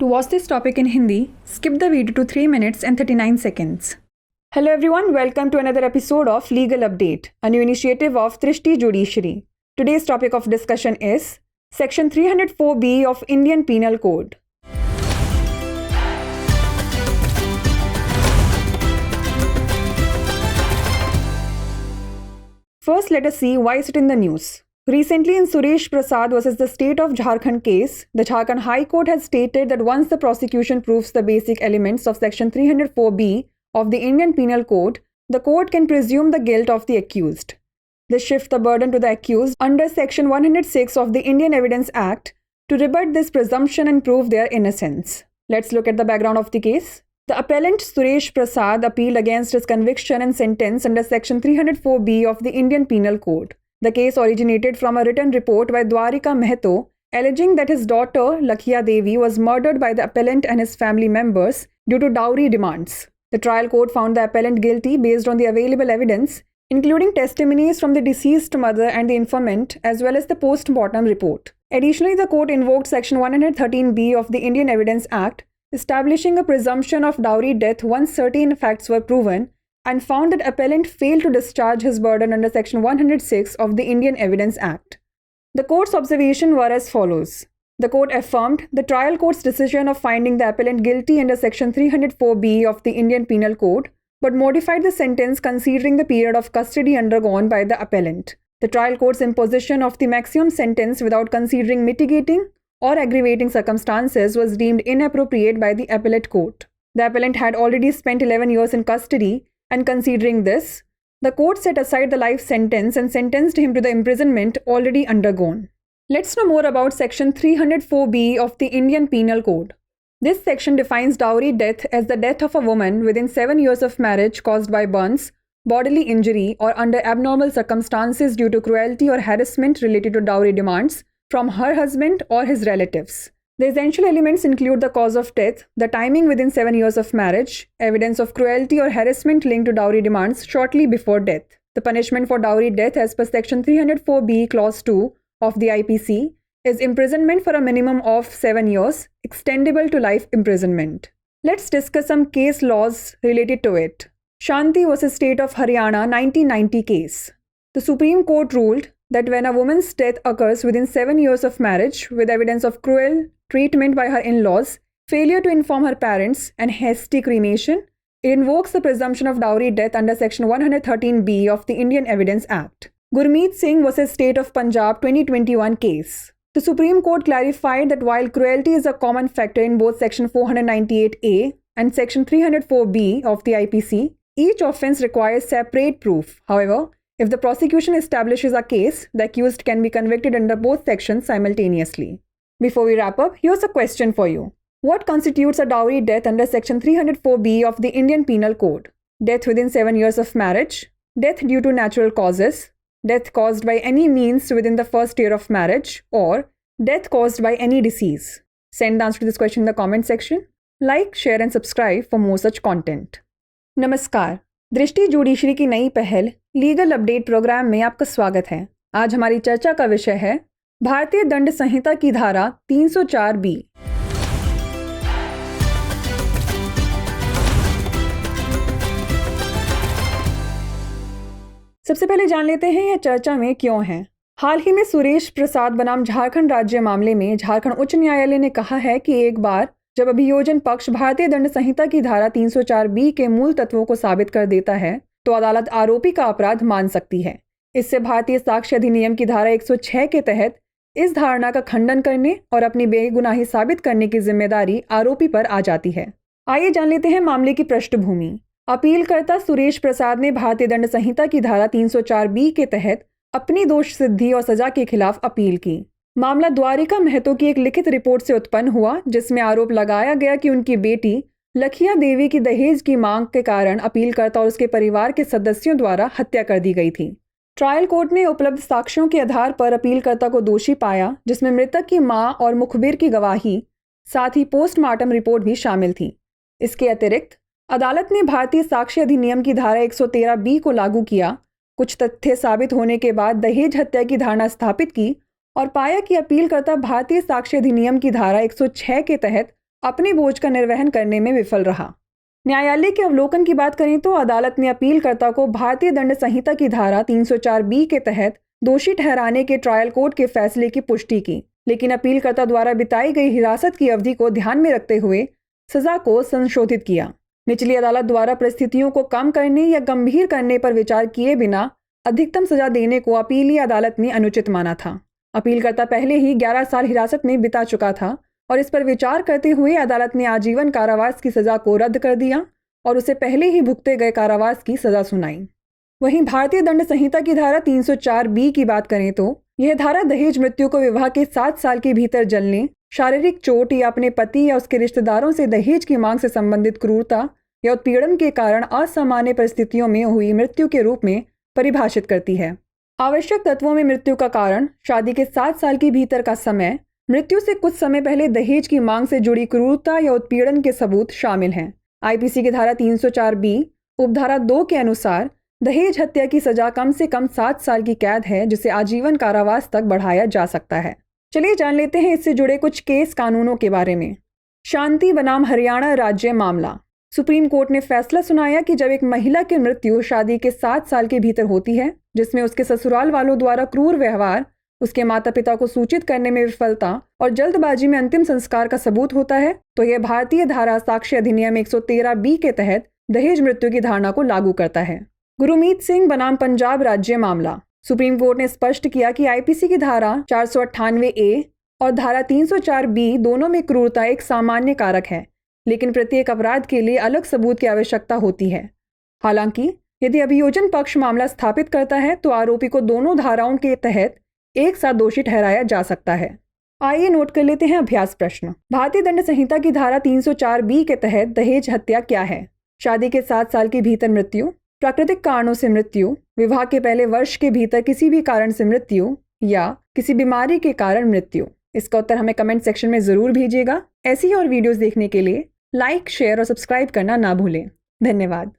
To watch this topic in Hindi, skip the video to 3 minutes and 39 seconds. Hello everyone, welcome to another episode of Legal Update, a new initiative of Drishti Judiciary. Today's topic of discussion is Section 304B of Indian Penal Code. First, let us see why is it in the news. Recently, in Suresh Prasad versus the State of Jharkhand case, the Jharkhand High Court has stated that once the prosecution proves the basic elements of Section 304B of the Indian Penal Code, the court can presume the guilt of the accused. This shifts the burden to the accused under Section 106 of the Indian Evidence Act to rebut this presumption and prove their innocence. Let's look at the background of the case. The appellant Suresh Prasad appealed against his conviction and sentence under Section 304B of the Indian Penal Code. The case originated from a written report by Dwarika Mehato alleging that his daughter Lakhia Devi was murdered by the appellant and his family members due to dowry demands. The trial court found the appellant guilty based on the available evidence, including testimonies from the deceased mother and the informant, as well as the post-mortem report. Additionally, the court invoked Section 113B of the Indian Evidence Act, establishing a presumption of dowry death once certain facts were proven, and found that appellant failed to discharge his burden under Section 106 of the Indian Evidence Act. The court's observations were as follows. The court affirmed the trial court's decision of finding the appellant guilty under Section 304B of the Indian Penal Code, but modified the sentence considering the period of custody undergone by the appellant. The trial court's imposition of the maximum sentence without considering mitigating or aggravating circumstances was deemed inappropriate by the appellate court. The appellant had already spent 11 years in custody, and considering this, the court set aside the life sentence and sentenced him to the imprisonment already undergone. Let's know more about Section 304B of the Indian Penal Code. This section defines dowry death as the death of a woman within 7 years of marriage caused by burns, bodily injury, or under abnormal circumstances due to cruelty or harassment related to dowry demands from her husband or his relatives. The essential elements include the cause of death, the timing within 7 years of marriage, evidence of cruelty or harassment linked to dowry demands shortly before death. The punishment for dowry death as per Section 304B Clause 2 of the IPC is imprisonment for a minimum of 7 years, extendable to life imprisonment. Let's discuss some case laws related to it. Shanti vs. State of Haryana 1990 case. The Supreme Court ruled that when a woman's death occurs within 7 years of marriage with evidence of cruel treatment by her in-laws, failure to inform her parents, and hasty cremation, it invokes the presumption of dowry death under Section 113B of the Indian Evidence Act. Gurmeet Singh vs. State of Punjab 2021 case. The Supreme Court clarified that while cruelty is a common factor in both Section 498A and Section 304B of the IPC, each offence requires separate proof. However, if the prosecution establishes a case, the accused can be convicted under both sections simultaneously. Before we wrap up, here's a question for you. What constitutes a dowry death under Section 304B of the Indian Penal Code? Death within 7 years of marriage, death due to natural causes, death caused by any means within the first year of marriage, or death caused by any disease? Send the answer to this question in the comment section. Like, share and subscribe for more such content. नमस्कार, दृष्टि judiciary की नई पहल legal update programme में आपका स्वागत है। आज हमारी चर्चा का विषय है भारतीय दंड संहिता की धारा 304B। सबसे पहले जान लेते हैं यह चर्चा में क्यों है। हाल ही में सुरेश प्रसाद बनाम झारखंड राज्य मामले में झारखंड उच्च न्यायालय ने कहा है कि एक बार जब अभियोजन पक्ष भारतीय दंड संहिता की धारा 304B के मूल तत्वों को साबित कर देता है तो अदालत आरोपी का अपराध मान सकती है। इससे भारतीय साक्ष्य अधिनियम की धारा 106 के तहत इस धारणा का खंडन करने और अपनी बेगुनाही साबित करने की जिम्मेदारी आरोपी पर आ जाती है। आइए जान लेते हैं मामले की पृष्ठभूमि। अपीलकर्ता सुरेश प्रसाद ने भारतीय दंड संहिता की धारा 304B के तहत अपनी दोष सिद्धि और सजा के खिलाफ अपील की। मामला द्वारिका महतो की एक लिखित रिपोर्ट से उत्पन्न हुआ, जिसमें आरोप लगाया गया कि उनकी बेटी लखिया देवी की दहेज की मांग के कारण अपीलकर्ता और उसके परिवार के सदस्यों द्वारा हत्या कर दी गई थी। ट्रायल कोर्ट ने उपलब्ध साक्ष्यों के आधार पर अपीलकर्ता को दोषी पाया, जिसमें मृतक की मां और मुखबिर की गवाही, साथ ही पोस्टमार्टम रिपोर्ट भी शामिल थी। इसके अतिरिक्त अदालत ने भारतीय साक्ष्य अधिनियम की धारा 113B को लागू किया। कुछ तथ्य साबित होने के बाद दहेज हत्या की धारणा स्थापित की और पाया कि अपीलकर्ता भारतीय साक्ष्य अधिनियम की धारा 106 के तहत अपने बोझ का निर्वहन करने में विफल रहा। न्यायालय के अवलोकन की बात करें तो अदालत ने अपीलकर्ता को भारतीय दंड संहिता की धारा 304B के तहत दोषी ठहराने के ट्रायल कोर्ट के फैसले की पुष्टि की, लेकिन अपीलकर्ता द्वारा बिताई गई हिरासत की अवधि को ध्यान में रखते हुए सजा को संशोधित किया। निचली अदालत द्वारा परिस्थितियों को कम करने या गंभीर करने पर विचार किए बिना अधिकतम सजा देने को अपीलीय अदालत ने अनुचित माना था। अपीलकर्ता पहले ही 11 साल हिरासत में बिता चुका था और इस पर विचार करते हुए अदालत ने आजीवन कारावास की सजा को रद्द कर दिया और उसे पहले ही भुगते गए कारावास की सजा सुनाई। वहीं भारतीय दंड संहिता की धारा 304B की बात करें तो यह धारा दहेज मृत्यु को विवाह के 7 साल के भीतर जलने, शारीरिक चोट या अपने पति या उसके रिश्तेदारों से दहेज की मांग से संबंधित क्रूरता या उत्पीड़न के कारण असामान्य परिस्थितियों में हुई मृत्यु के रूप में परिभाषित करती है। आवश्यक तत्वों में मृत्यु का कारण, शादी के 7 साल के भीतर का समय, मृत्यु से कुछ समय पहले दहेज की मांग से जुड़ी क्रूरता या उत्पीड़न के सबूत शामिल हैं। आईपीसी की धारा 304B उपधारा 2 के अनुसार दहेज हत्या की सजा कम से कम 7 साल की कैद है, जिसे आजीवन कारावास तक बढ़ाया जा सकता है। चलिए जान लेते हैं इससे जुड़े कुछ केस कानूनों के बारे में। शांति बनाम हरियाणा राज्य मामला। सुप्रीम कोर्ट ने फैसला सुनाया कि जब एक महिला की मृत्यु शादी के 7 साल के भीतर होती है, जिसमें उसके ससुराल वालों द्वारा क्रूर व्यवहार, उसके माता पिता को सूचित करने में विफलता और जल्दबाजी में अंतिम संस्कार का सबूत होता है, तो यह भारतीय धारा साक्ष्य अधिनियम 113B के तहत दहेज मृत्यु की धारणा को लागू करता है। गुरमीत सिंह बनाम पंजाब राज्य मामला। सुप्रीम कोर्ट ने स्पष्ट किया कि आईपीसी की धारा 498A और धारा 304B दोनों में क्रूरता एक सामान्य कारक है, लेकिन प्रत्येक अपराध के लिए अलग सबूत की आवश्यकता होती है। हालांकि यदि अभियोजन पक्ष मामला स्थापित करता है तो आरोपी को दोनों धाराओं के तहत एक साथ दोषी ठहराया जा सकता है। आइए नोट कर लेते हैं अभ्यास प्रश्न। भारतीय दंड संहिता की धारा 304B के तहत दहेज हत्या क्या है? शादी के 7 साल के भीतर मृत्यु, प्राकृतिक कारणों से मृत्यु, विवाह के पहले वर्ष के भीतर किसी भी कारण से मृत्यु या किसी बीमारी के कारण मृत्यु। इसका उत्तर हमें कमेंट सेक्शन में जरूर भेजिएगा। ऐसी ही और वीडियोस देखने के लिए लाइक, शेयर और सब्सक्राइब करना ना भूलें। धन्यवाद।